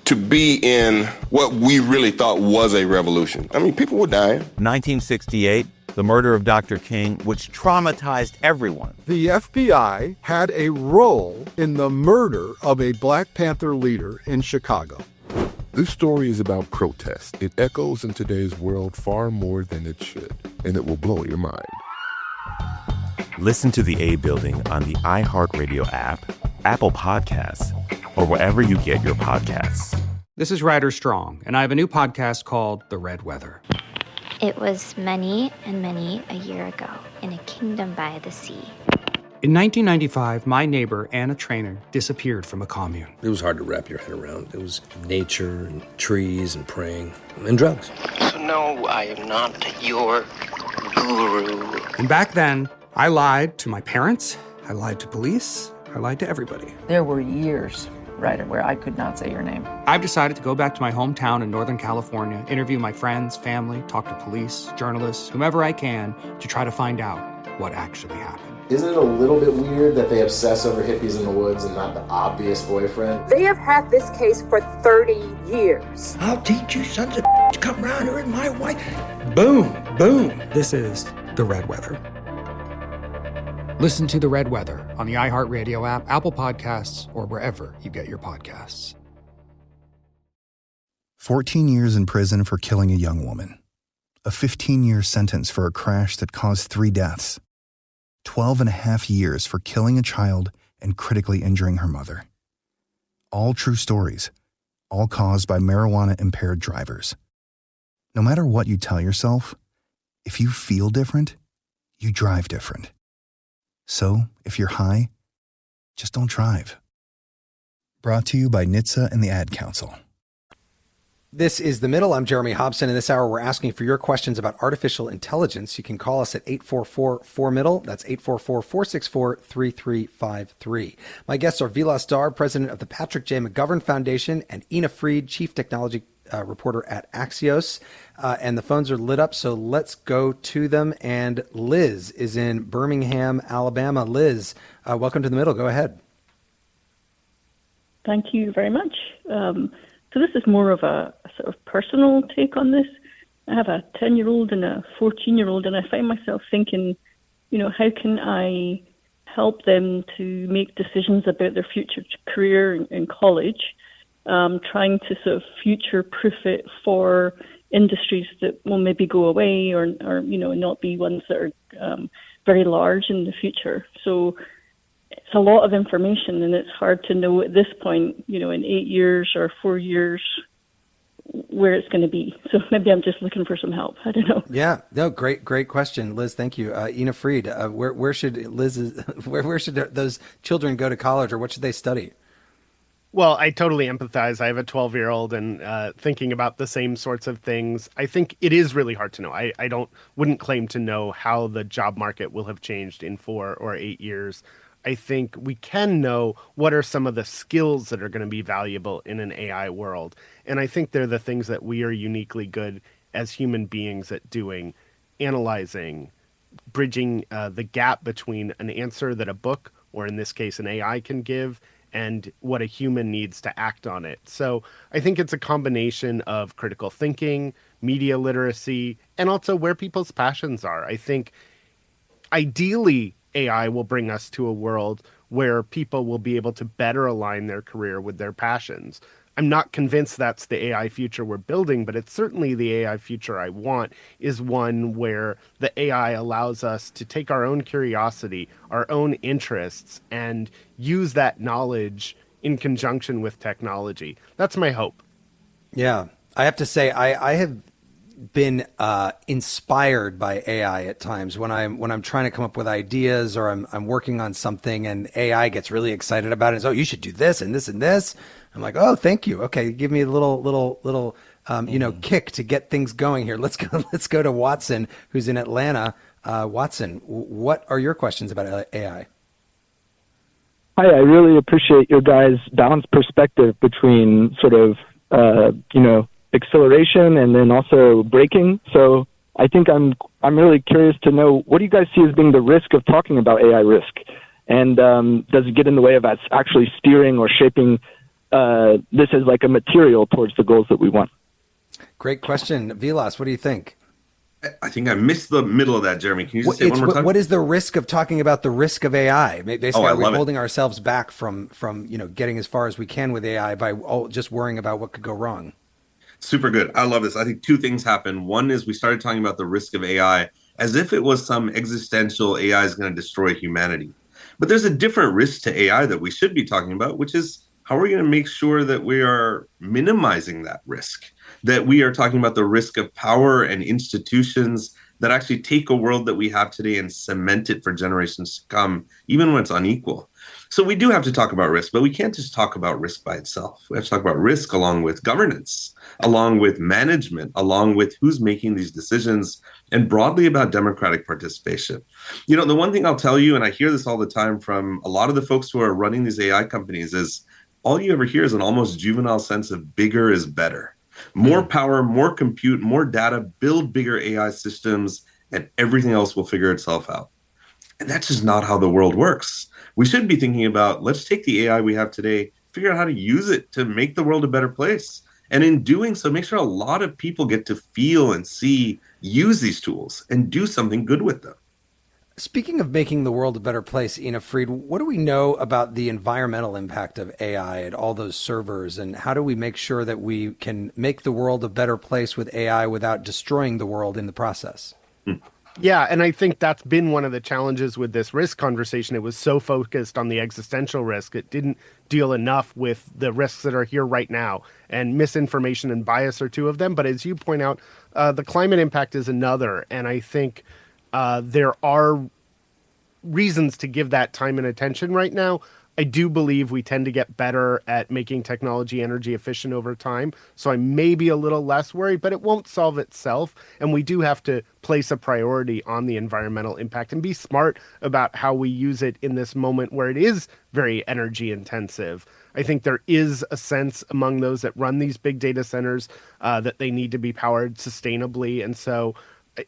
To be in what we really thought was a revolution. I mean, people were dying. 1968, the murder of Dr. King, which traumatized everyone. The FBI had a role in the murder of a Black Panther leader in Chicago. This story is about protest. It echoes in today's world far more than it should, and it will blow your mind. Listen to the A Building on the iHeartRadio app, Apple Podcasts, or wherever you get your podcasts. This is Ryder Strong, and I have a new podcast called The Red Weather. It was many and many a year ago in a kingdom by the sea. In 1995, my neighbor, Anna Trainer, disappeared from a commune. It was hard to wrap your head around. It was nature and trees and praying and drugs. So no, I am not your guru. And back then, I lied to my parents, I lied to police, I lied to everybody. There were years, Ryder, where I could not say your name. I've decided to go back to my hometown in Northern California, interview my friends, family, talk to police, journalists, whomever I can, to try to find out what actually happened. Isn't it a little bit weird that they obsess over hippies in the woods and not the obvious boyfriend? They have had this case for 30 years. I'll teach you sons of to come around here with my wife. Boom, boom. This is The Red Weather. Listen to The Red Weather on the iHeartRadio app, Apple Podcasts, or wherever you get your podcasts. 14 years in prison for killing a young woman. A 15-year sentence for a crash that caused 3 deaths. 12 and a half years for killing a child and critically injuring her mother. All true stories, all caused by marijuana-impaired drivers. No matter what you tell yourself, if you feel different, you drive different. So, if you're high, just don't drive. Brought to you by NHTSA and the Ad Council. This is The Middle. I'm Jeremy Hobson. In this hour, we're asking for your questions about artificial intelligence. You can call us at 844-4MIDDLE. That's 844-464-3353. My guests are Vilas Dhar, president of the Patrick J. McGovern Foundation, and Ina Fried, chief technology reporter at Axios. And the phones are lit up, so let's go to them. And Liz is in Birmingham, Alabama. Liz, welcome to The Middle. Go ahead. Thank you very much. So this is more of a sort of personal take on this. I have a 10-year-old and a 14-year-old, and I find myself thinking, you know, how can I help them to make decisions about their future career in college, trying to sort of future-proof it for industries that will maybe go away or not be ones that are very large in the future. So it's a lot of information, and it's hard to know at this point, in 8 years or 4 years, where it's going to be. So maybe I'm just looking for some help. I don't know. Yeah, no, great question, Liz. Thank you, Ina Fried. Where should those children go to college, or what should they study? Well, I totally empathize. I have a 12-year-old and thinking about the same sorts of things. I think it is really hard to know. I wouldn't claim to know how the job market will have changed in 4 or 8 years. I think we can know what are some of the skills that are going to be valuable in an AI world. And I think they're the things that we are uniquely good as human beings at doing, analyzing, bridging the gap between an answer that a book, or in this case, an AI can give, and what a human needs to act on it. So I think it's a combination of critical thinking, media literacy, and also where people's passions are. I think ideally AI will bring us to a world where people will be able to better align their career with their passions. I'm not convinced that's the AI future we're building, but it's certainly the AI future I want, is one where the AI allows us to take our own curiosity, our own interests, and use that knowledge in conjunction with technology. That's my hope. Yeah, I have to say, I have been inspired by AI at times when I'm trying to come up with ideas, or I'm working on something and AI gets really excited about it. So, you should do this and this and this. I'm like, oh, thank you. Okay, give me a little kick to get things going here. Let's go to Watson, who's in Atlanta. Watson, what are your questions about AI? Hi, I really appreciate your guys' balanced perspective between sort of acceleration and then also braking. So I think I'm really curious to know, what do you guys see as being the risk of talking about AI risk? And does it get in the way of us actually steering or shaping this as like a material towards the goals that we want? Great question. Vilas, what do you think? I think I missed the middle of that, Jeremy. Can you just say it one more time? What is the risk of talking about the risk of AI? Basically, are we love holding ourselves back from getting as far as we can with AI by just worrying about what could go wrong? Super good. I love this. I think two things happen. One is we started talking about the risk of AI as if it was some existential AI is going to destroy humanity. But there's a different risk to AI that we should be talking about, which is how are we going to make sure that we are minimizing that risk, that we are talking about the risk of power and institutions that actually take a world that we have today and cement it for generations to come, even when it's unequal. So we do have to talk about risk, but we can't just talk about risk by itself. We have to talk about risk along with governance, along with management, along with who's making these decisions, and broadly about democratic participation. The one thing I'll tell you, and I hear this all the time from a lot of the folks who are running these AI companies, is all you ever hear is an almost juvenile sense of bigger is better. More power, more compute, more data, build bigger AI systems, and everything else will figure itself out. And that's just not how the world works. We should be thinking about, let's take the AI we have today, figure out how to use it to make the world a better place. And in doing so, make sure a lot of people get to feel and see, use these tools and do something good with them. Speaking of making the world a better place, Ina Fried, what do we know about the environmental impact of AI at all those servers? And how do we make sure that we can make the world a better place with AI without destroying the world in the process? Yeah, and I think that's been one of the challenges with this risk conversation. It was so focused on the existential risk. It didn't deal enough with the risks that are here right now. And misinformation and bias are two of them. But as you point out, the climate impact is another. And I think there are reasons to give that time and attention right now. I do believe we tend to get better at making technology energy efficient over time. So I may be a little less worried, but it won't solve itself. And we do have to place a priority on the environmental impact and be smart about how we use it in this moment where it is very energy intensive. I think there is a sense among those that run these big data centers that they need to be powered sustainably. And so,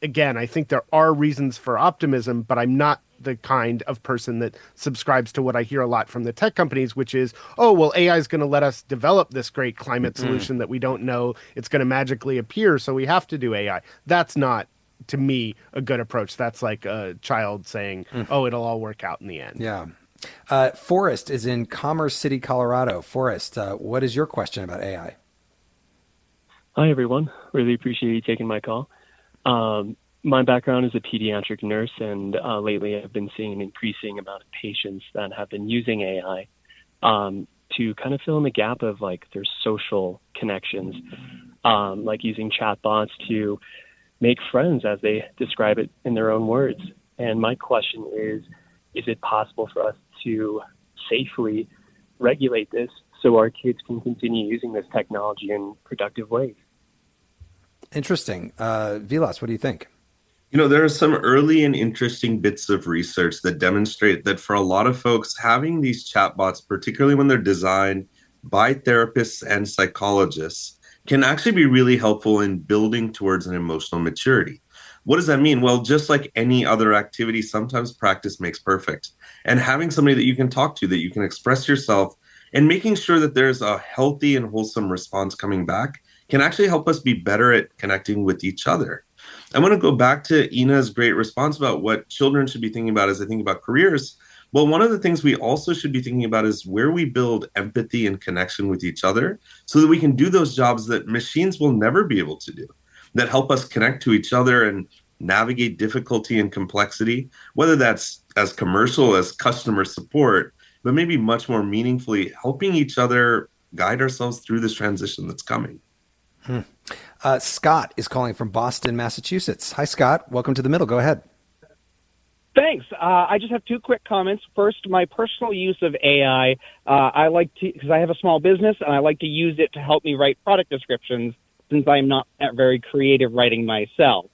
again, I think there are reasons for optimism, but I'm not the kind of person that subscribes to what I hear a lot from the tech companies, which is, oh, well, AI is going to let us develop this great climate solution that we don't know it's going to magically appear, so we have to do AI. That's not to me, a good approach. That's like a child saying, oh, it'll all work out in the end. Yeah. Forrest is in Commerce City, Colorado. Forrest, what is your question about AI? Hi, everyone. Really appreciate you taking my call. My background is a pediatric nurse, and lately I've been seeing an increasing amount of patients that have been using AI to kind of fill in the gap of like their social connections, like using chatbots to make friends, as they describe it in their own words. And my question is it possible for us to safely regulate this so our kids can continue using this technology in productive ways? Interesting. Vilas, what do you think? There are some early and interesting bits of research that demonstrate that for a lot of folks, having these chatbots, particularly when they're designed by therapists and psychologists, can actually be really helpful in building towards an emotional maturity. What does that mean? Well, just like any other activity, sometimes practice makes perfect. And having somebody that you can talk to, that you can express yourself, and making sure that there's a healthy and wholesome response coming back can actually help us be better at connecting with each other. I want to go back to Ina's great response about what children should be thinking about as they think about careers. Well, one of the things we also should be thinking about is where we build empathy and connection with each other so that we can do those jobs that machines will never be able to do, that help us connect to each other and navigate difficulty and complexity, whether that's as commercial as customer support, but maybe much more meaningfully helping each other guide ourselves through this transition that's coming. Scott is calling from Boston, Massachusetts. Hi, Scott. Welcome to The Middle. Go ahead. Thanks. I just have two quick comments. First, my personal use of AI, I like to, because I have a small business, and I like to use it to help me write product descriptions since I'm not very creative writing myself.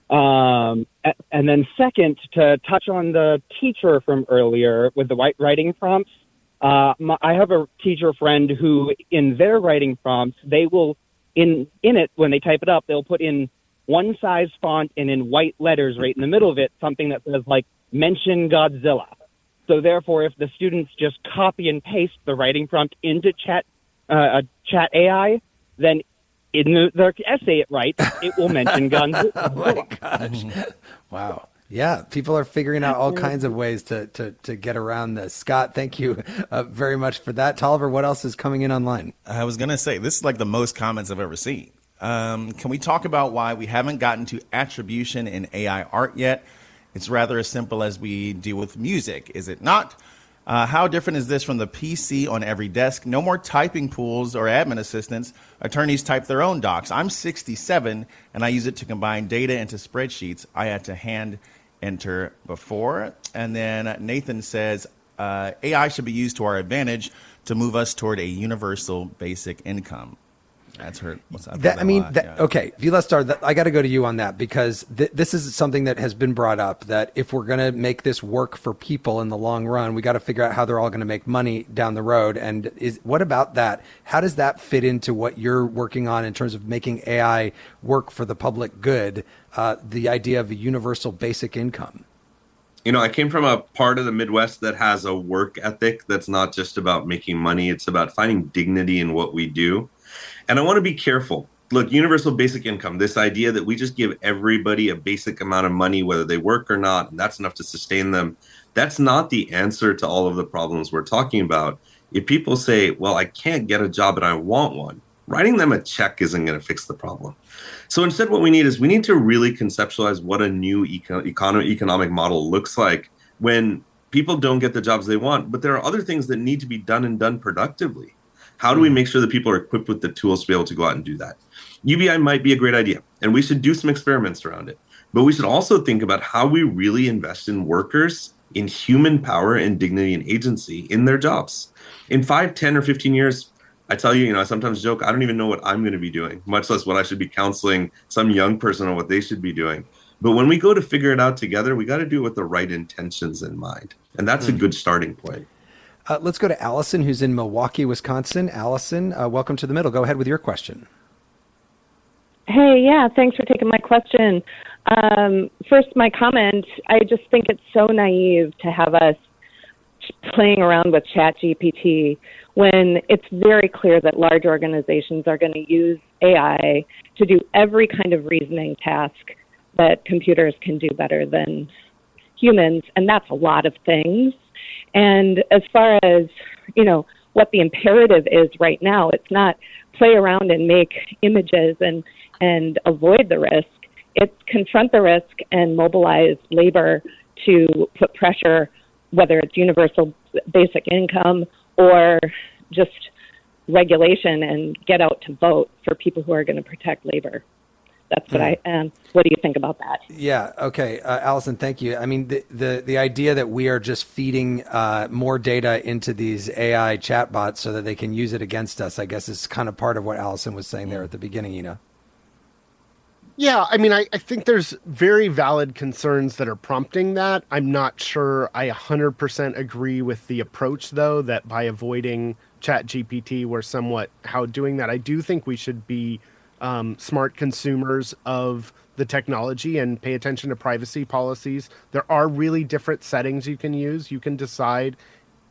And then second, to touch on the teacher from earlier with the writing prompts, I have a teacher friend who, in their writing prompts, they will, in it, when they type it up, they'll put in one size font and in white letters right in the middle of it, something that says like, mention Godzilla. So therefore, if the students just copy and paste the writing prompt into chat AI, then in their essay it writes, it will mention Godzilla. Oh my gosh. Wow. Yeah, people are figuring out all kinds of ways to get around this. Scott, thank you very much for that. Tolliver, what else is coming in online? I was going to say, this is like the most comments I've ever seen. Can we talk about why we haven't gotten to attribution in AI art yet? It's rather as simple as we deal with music, is it not? How different is this from the PC on every desk? No more typing pools or admin assistants. Attorneys type their own docs. I'm 67, and I use it to combine data into spreadsheets I had to hand enter before. And then Nathan says, AI should be used to our advantage to move us toward a universal basic income. That's hurt. Okay, Vilas Dhar, I got to go to you on that because this is something that has been brought up, that if we're going to make this work for people in the long run, we got to figure out how they're all going to make money down the road. And what about that? How does that fit into what you're working on in terms of making AI work for the public good? The idea of a universal basic income. I came from a part of the Midwest that has a work ethic that's not just about making money. It's about finding dignity in what we do. And I want to be careful. Look, universal basic income, this idea that we just give everybody a basic amount of money, whether they work or not, and that's enough to sustain them. That's not the answer to all of the problems we're talking about. If people say, well, I can't get a job and I want one, writing them a check isn't going to fix the problem. So instead, what we need to really conceptualize what a new economic model looks like when people don't get the jobs they want, but there are other things that need to be done and done productively. How do we make sure that people are equipped with the tools to be able to go out and do that? UBI might be a great idea, and we should do some experiments around it. But we should also think about how we really invest in workers, in human power and dignity and agency in their jobs. In 5, 10, or 15 years, I tell you, I sometimes joke, I don't even know what I'm going to be doing, much less what I should be counseling some young person on what they should be doing. But when we go to figure it out together, we got to do it with the right intentions in mind. And that's a good starting point. Let's go to Allison, who's in Milwaukee, Wisconsin. Allison, welcome to The Middle. Go ahead with your question. Hey, yeah, thanks for taking my question. First, my comment, I just think it's so naive to have us playing around with ChatGPT when it's very clear that large organizations are going to use AI to do every kind of reasoning task that computers can do better than humans, and that's a lot of things. And as far as, what the imperative is right now, it's not play around and make images and avoid the risk. It's confront the risk and mobilize labor to put pressure, whether it's universal basic income or just regulation, and get out to vote for people who are going to protect labor. That's what I am. What do you think about that? Yeah. Okay. Allison, thank you. I mean, the idea that we are just feeding more data into these AI chatbots so that they can use it against us, I guess is kind of part of what Allison was saying there at the beginning, Yeah, I mean, I think there's very valid concerns that are prompting that. I'm not sure I 100% agree with the approach, though, that by avoiding ChatGPT, we're somewhat doing that. I do think we should be smart consumers of the technology and pay attention to privacy policies. There are really different settings you can use. You can decide,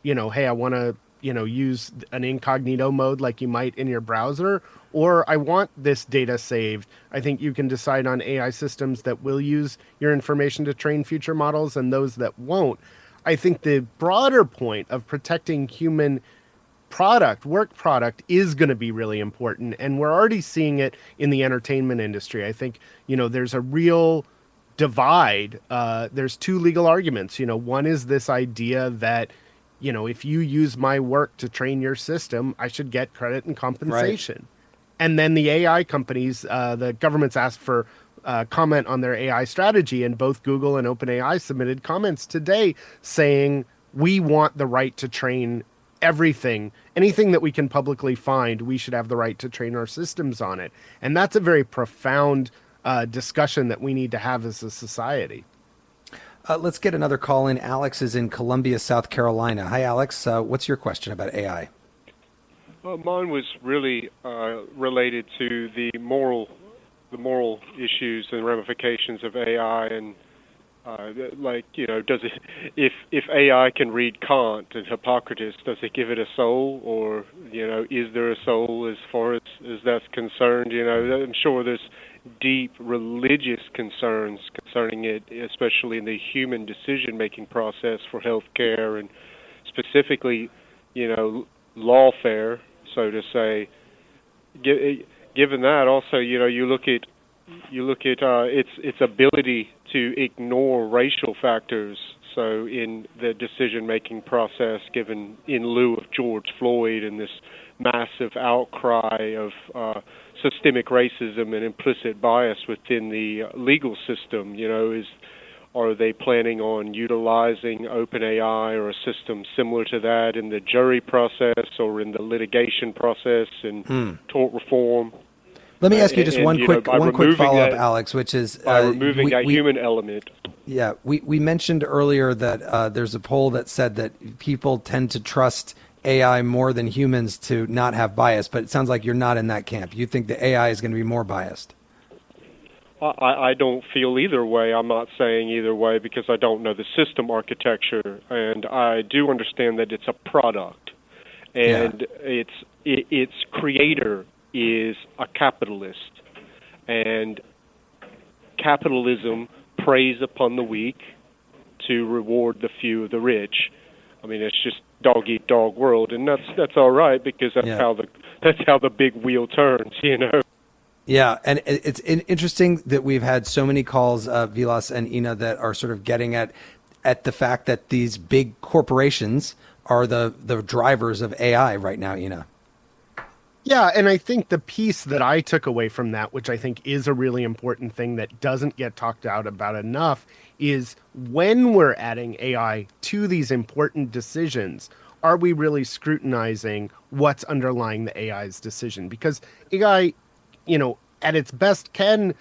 hey, I want to, use an incognito mode like you might in your browser, or I want this data saved. I think you can decide on AI systems that will use your information to train future models and those that won't. I think the broader point of protecting human work product is going to be really important. And we're already seeing it in the entertainment industry. I think, there's a real divide. There's two legal arguments. One is this idea that, if you use my work to train your system, I should get credit and compensation. Right. And then the AI companies, the government's asked for comment on their AI strategy, and both Google and OpenAI submitted comments today saying, we want the right to train anything that we can publicly find, we should have the right to train our systems on it. And that's a very profound discussion that we need to have as a society. Let's get another call in. Alex is in Columbia, South Carolina. Hi, Alex. What's your question about AI? Mine was really related to the moral issues and ramifications of AI, and does it, if AI can read Kant and Hippocrates, does it give it a soul, or is there a soul as far as that's concerned? I'm sure there's deep religious concerns concerning it, especially in the human decision-making process for healthcare and specifically, lawfare, so to say. Given that, also, you look at its ability to ignore racial factors. So in the decision-making process, given in lieu of George Floyd and this massive outcry of systemic racism and implicit bias within the legal system, are they planning on utilizing OpenAI or a system similar to that in the jury process or in the litigation process and tort reform? Let me ask you just one quick follow-up, Alex, which is by removing that human element. Yeah, we mentioned earlier that there's a poll that said that people tend to trust AI more than humans to not have bias, but it sounds like you're not in that camp. You think the AI is going to be more biased. I don't feel either way. I'm not saying either way because I don't know the system architecture, and I do understand that it's a product, and its creator is a capitalist, and capitalism preys upon the weak to reward the few of the rich. I mean, it's just dog eat dog world, and that's all right because that's how the big wheel turns, Yeah, and it's interesting that we've had so many calls, Vilas and Ina, that are sort of getting at the fact that these big corporations are the drivers of AI right now, Ina. Yeah, and I think the piece that I took away from that, which I think is a really important thing that doesn't get talked about enough, is when we're adding AI to these important decisions, are we really scrutinizing what's underlying the AI's decision? Because AI, at its best can,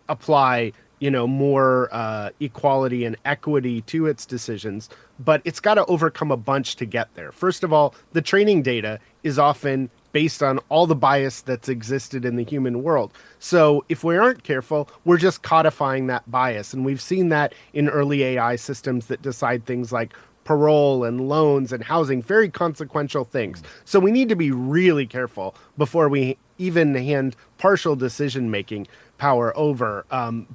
apply, more equality and equity to its decisions, but it's got to overcome a bunch to get there. First of all, the training data is often based on all the bias that's existed in the human world. So if we aren't careful, we're just codifying that bias. And we've seen that in early AI systems that decide things like parole and loans and housing, very consequential things. So we need to be really careful before we even hand partial decision making, power over,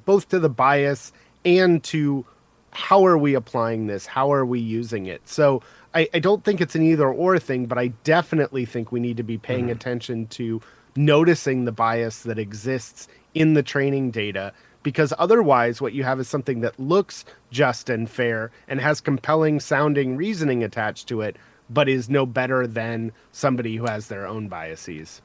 both to the bias and to how are we applying this? How are we using it? So I don't think it's an either or thing, but I definitely think we need to be paying attention to noticing the bias that exists in the training data, because otherwise what you have is something that looks just and fair and has compelling sounding reasoning attached to it, but is no better than somebody who has their own biases.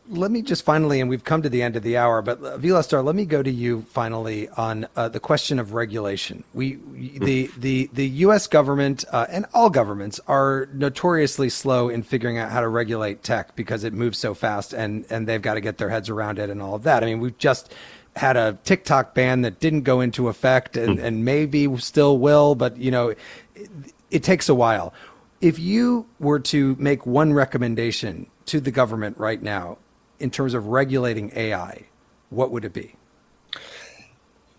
Let me just finally, and we've come to the end of the hour, but Vilas Dhar, let me go to you finally on the question of regulation. The U.S. government and all governments are notoriously slow in figuring out how to regulate tech because it moves so fast, and they've got to get their heads around it and all of that. I mean, we've just had a TikTok ban that didn't go into effect and maybe still will, but it takes a while. If you were to make one recommendation to the government right now in terms of regulating AI, what would it be?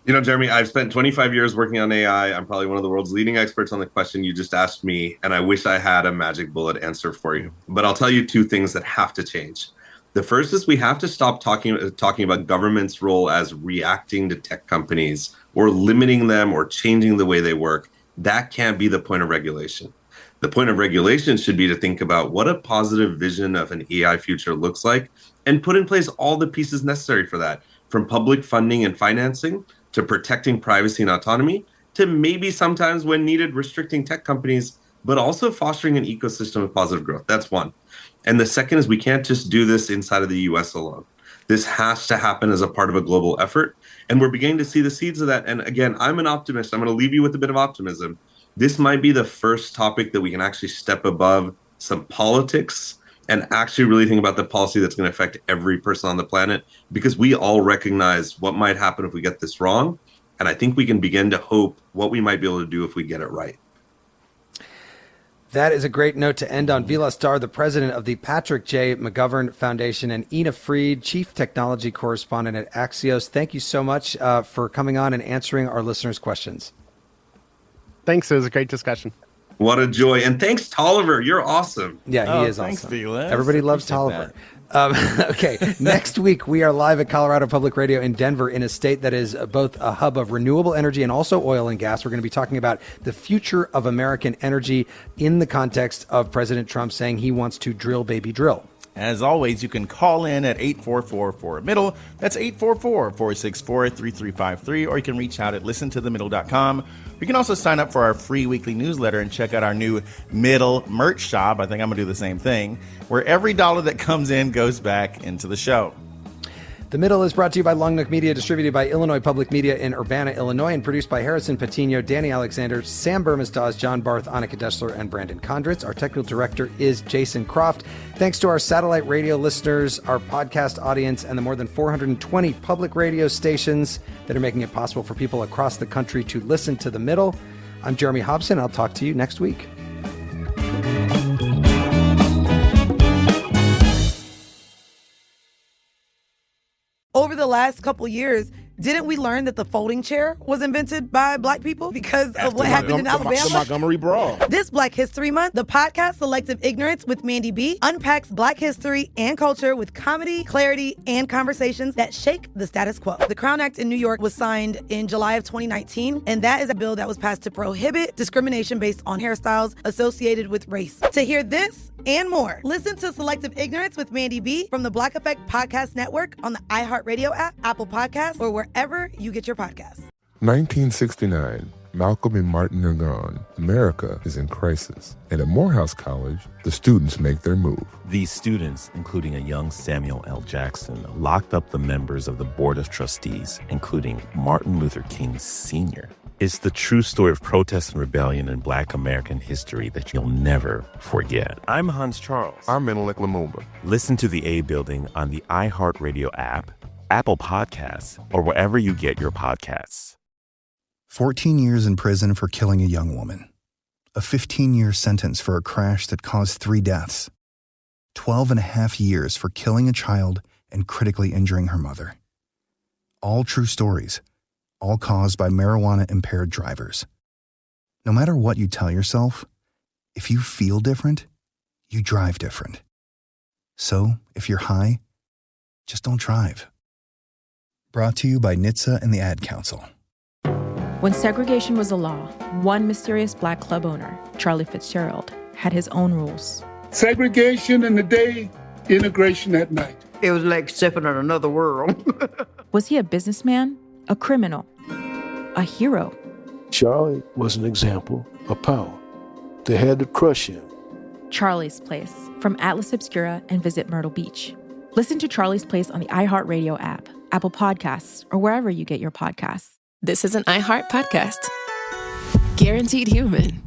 Jeremy, I've spent 25 years working on AI. I'm probably one of the world's leading experts on the question you just asked me, and I wish I had a magic bullet answer for you. But I'll tell you two things that have to change. The first is we have to stop talking about government's role as reacting to tech companies or limiting them or changing the way they work. That can't be the point of regulation. The point of regulation should be to think about what a positive vision of an AI future looks like and put in place all the pieces necessary for that, from public funding and financing to protecting privacy and autonomy to maybe sometimes when needed restricting tech companies, but also fostering an ecosystem of positive growth. That's one. And the second is we can't just do this inside of the US alone. This has to happen as a part of a global effort. And we're beginning to see the seeds of that. And again, I'm an optimist. I'm going to leave you with a bit of optimism. This might be the first topic that we can actually step above some politics and actually really think about the policy that's going to affect every person on the planet, because we all recognize what might happen if we get this wrong. And I think we can begin to hope what we might be able to do if we get it right. That is a great note to end on. Vilas Dhar, the president of the Patrick J. McGovern Foundation, and Ina Fried, chief technology correspondent at Axios. Thank you so much for coming on and answering our listeners' questions. Thanks. It was a great discussion. What a joy. And thanks, Tolliver. You're awesome. Yeah, he is thanks, awesome. Vilas. Everybody loves Tolliver. Okay, next week we are live at Colorado Public Radio in Denver, in a state that is both a hub of renewable energy and also oil and gas. We're going to be talking about the future of American energy in the context of President Trump saying he wants to drill, baby, drill. As always, you can call in at 844-4MIDDLE. That's 844-464-3353. Or you can reach out at listentothemiddle.com. You can also sign up for our free weekly newsletter and check out our new Middle merch shop. I think I'm going to do the same thing, where every dollar that comes in goes back into the show. The Middle is brought to you by Long Neck Media, distributed by Illinois Public Media in Urbana, Illinois, and produced by Harrison Patino, Danny Alexander, Sam Burmistaz, John Barth, Annika Dessler, and Brandon Kondritz. Our technical director is Jason Croft. Thanks to our satellite radio listeners, our podcast audience, and the more than 420 public radio stations that are making it possible for people across the country to listen to The Middle. I'm Jeremy Hobson. I'll talk to you next week. Over the last couple years, didn't we learn that the folding chair was invented by Black people because of what happened in Alabama? The Montgomery Brawl. This Black History Month, the podcast Selective Ignorance with Mandy B unpacks Black history and culture with comedy, clarity, and conversations that shake the status quo. The Crown Act in New York was signed in July of 2019, and that is a bill that was passed to prohibit discrimination based on hairstyles associated with race. To hear this and more, listen to Selective Ignorance with Mandy B from the Black Effect Podcast Network on the iHeartRadio app, Apple Podcasts, or wherever you get your podcasts. 1969. Malcolm and Martin are gone. America is in crisis. And at Morehouse College, the students make their move. These students, including a young Samuel L. Jackson, locked up the members of the Board of Trustees, including Martin Luther King Sr. It's the true story of protest and rebellion in Black American history that you'll never forget. I'm Hans Charles. I'm Menelik Lumumba. Listen to The A Building on the iHeartRadio app, Apple Podcasts, or wherever you get your podcasts. 14 years in prison for killing a young woman. A 15-year sentence for a crash that caused 3 deaths. 12 and a half years for killing a child and critically injuring her mother. All true stories, all caused by marijuana-impaired drivers. No matter what you tell yourself, if you feel different, you drive different. So, if you're high, just don't drive. Brought to you by NHTSA and the Ad Council. When segregation was a law, one mysterious black club owner, Charlie Fitzgerald, had his own rules. Segregation in the day, integration at night. It was like stepping on another world. Was he a businessman, a criminal, a hero? Charlie was an example of power. They had to crush him. Charlie's Place, from Atlas Obscura and Visit Myrtle Beach. Listen to Charlie's Place on the iHeartRadio app, Apple Podcasts, or wherever you get your podcasts. This is an iHeart podcast. Guaranteed Human.